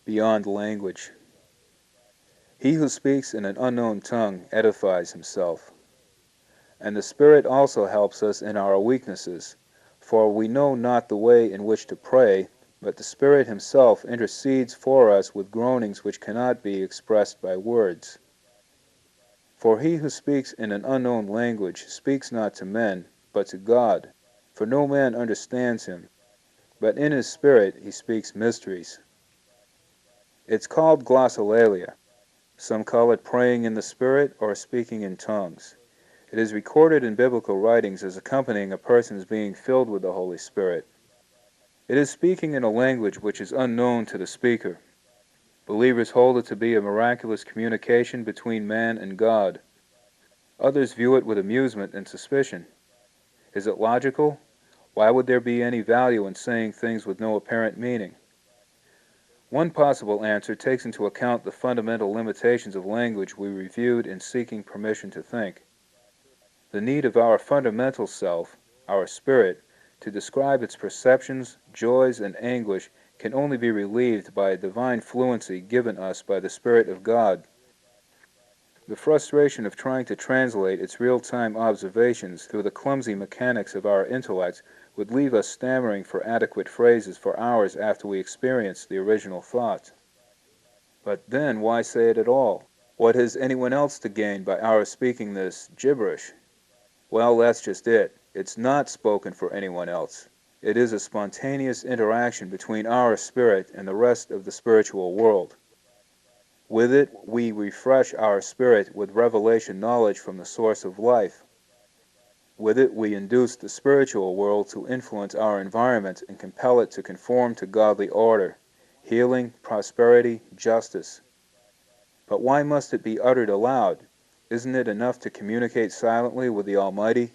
beyond language. He who speaks in an unknown tongue edifies himself. And the Spirit also helps us in our weaknesses, for we know not the way in which to pray, but the Spirit himself intercedes for us with groanings which cannot be expressed by words. For he who speaks in an unknown language speaks not to men, but to God, for no man understands him, but in his spirit he speaks mysteries. It's called glossolalia. Some call it praying in the Spirit or speaking in tongues. It is recorded in biblical writings as accompanying a person's being filled with the Holy Spirit. It is speaking in a language which is unknown to the speaker. Believers hold it to be a miraculous communication between man and God. Others view it with amusement and suspicion. Is it logical? Why would there be any value in saying things with no apparent meaning? One possible answer takes into account the fundamental limitations of language we reviewed in seeking permission to think. The need of our fundamental self, our spirit, to describe its perceptions, joys, and anguish can only be relieved by a divine fluency given us by the Spirit of God. The frustration of trying to translate its real-time observations through the clumsy mechanics of our intellects would leave us stammering for adequate phrases for hours after we experience the original thought. But then why say it at all? What has anyone else to gain by our speaking this gibberish? Well, that's just it. It's not spoken for anyone else. It is a spontaneous interaction between our spirit and the rest of the spiritual world. With it, we refresh our spirit with revelation knowledge from the source of life. With it, we induce the spiritual world to influence our environment and compel it to conform to godly order, healing, prosperity, justice. But why must it be uttered aloud? Isn't it enough to communicate silently with the Almighty?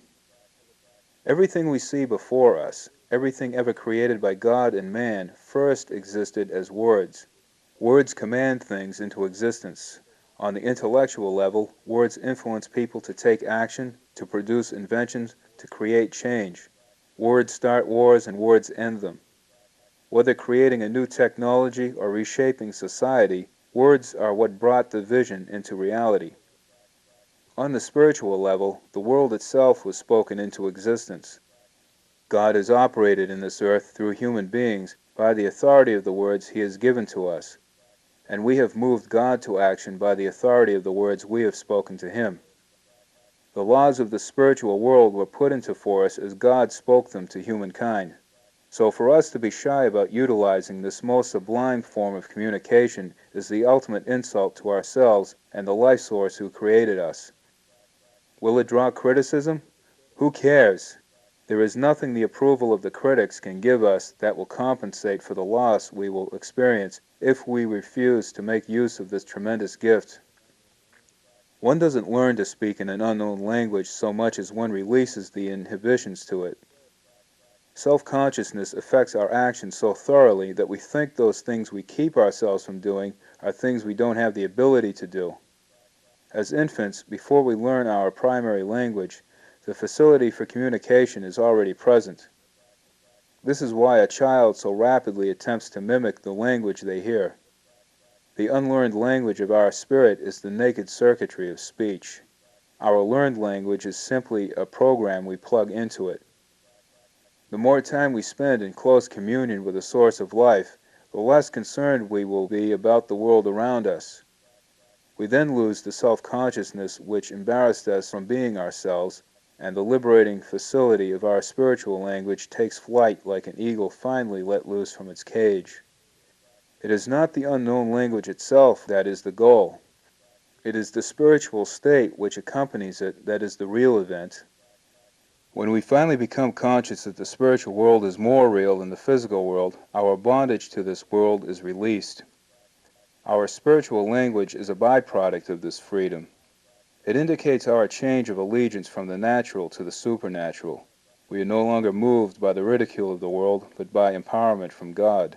Everything we see before us, everything ever created by God and man, first existed as words. Words command things into existence. On the intellectual level, words influence people to take action, to produce inventions, to create change. Words start wars and words end them. Whether creating a new technology or reshaping society, words are what brought the vision into reality. On the spiritual level, the world itself was spoken into existence. God has operated in this earth through human beings by the authority of the words He has given to us, and we have moved God to action by the authority of the words we have spoken to Him. The laws of the spiritual world were put into force as God spoke them to humankind. So for us to be shy about utilizing this most sublime form of communication is the ultimate insult to ourselves and the life source who created us. Will it draw criticism? Who cares? There is nothing the approval of the critics can give us that will compensate for the loss we will experience if we refuse to make use of this tremendous gift. One doesn't learn to speak in an unknown language so much as one releases the inhibitions to it. Self-consciousness affects our actions so thoroughly that we think those things we keep ourselves from doing are things we don't have the ability to do. As infants, before we learn our primary language, the facility for communication is already present. This is why a child so rapidly attempts to mimic the language they hear. The unlearned language of our spirit is the naked circuitry of speech. Our learned language is simply a program we plug into it. The more time we spend in close communion with the source of life, the less concerned we will be about the world around us. We then lose the self-consciousness which embarrassed us from being ourselves, and the liberating facility of our spiritual language takes flight like an eagle finally let loose from its cage. It is not the unknown language itself that is the goal. It is the spiritual state which accompanies it that is the real event. When we finally become conscious that the spiritual world is more real than the physical world, our bondage to this world is released. Our spiritual language is a byproduct of this freedom. It indicates our change of allegiance from the natural to the supernatural. We are no longer moved by the ridicule of the world, but by empowerment from God.